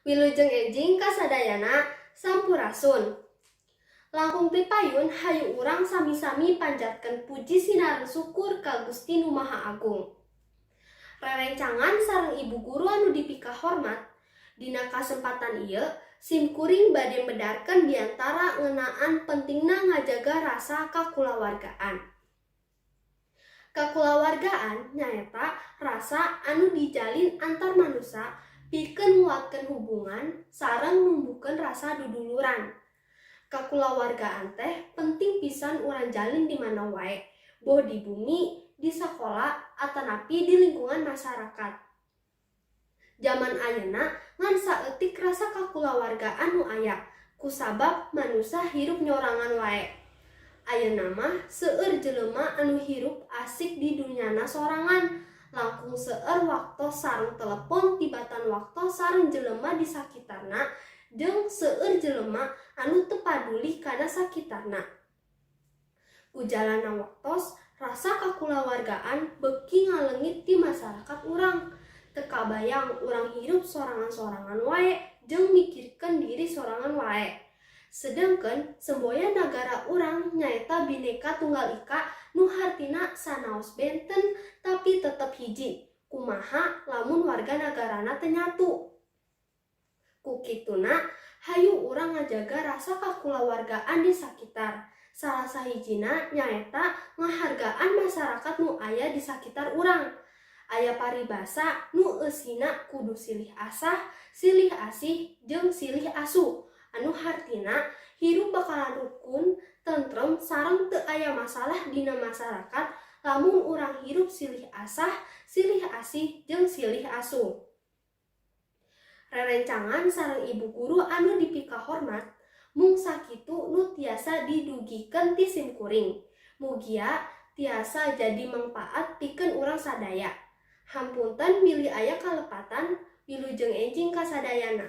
Wilujeng enjing kasadayana sampurasun. Langkung ti payun hayu urang sami-sami panjatkeun puji sinaran syukur ka Gusti Nu Maha Agung. Rerencangan sareng ibu guru anu dipika hormat, dina kasempatan ieu simkuring bade bedarkeun diantara ngeunaan pentingna ngajaga rasa kakulawargaan. Kakulawargaan nyaeta rasa anu dijalin antar manusia pikeun nguatkeun hubungan sareng numbuhkeun rasa duduluran. Kakulawargaan teh penting pisan urang jalin di mana wae, boh di bumi, di sekolah, atanapi di lingkungan masyarakat. Zaman ayeuna ngan saeutik rasa kakulawargaan nu aya, kusabab manusia hirup nyorangan wae. Ayeuna mah seueur jelema anu hirup asik di dunyana sorangan, langkung seueur waktos sareng telepon tibatan waktos sareng jelema di sakitarna, jeung seueur jelema anu teu paduli kana sakitarna. Ujalana waktos, rasa kakulawargaan beuki ngaleungit di masyarakat urang. Teu kabayang urang hirup sorangan-sorangan wae jeung mikirkeun diri sorangan wae. Sedengkeun semboyan nagara urang nyaeta Bhinneka Tunggal Ika nu hartina sanaos benten tapi tetep hiji. Kumaha lamun warga nagarana teu nyatu? Ku kituna hayu urang ngajaga rasa kakulawargaan di sakitar. Salah sahijina nyaeta ngahargaan masyarakat nu aya di sakitar urang. Aya paribasa nu eusina kudu silih asah, silih asih, jeung silih asuh. Anu hartina hirup bakalan rukun, tentrem, sareng teu aya masalah dina masyarakat lamun urang hirup silih asah, silih asih, jeung silih asuh. Rerencangan sareng ibu guru anu dipika hormat, mung sakitu nu tiasa didugikeun ti simkuring. Mugia tiasa jadi mangpaat pikeun urang sadaya. Hampunten bilih aya kalepatan, wilujeng enjing kasadayana.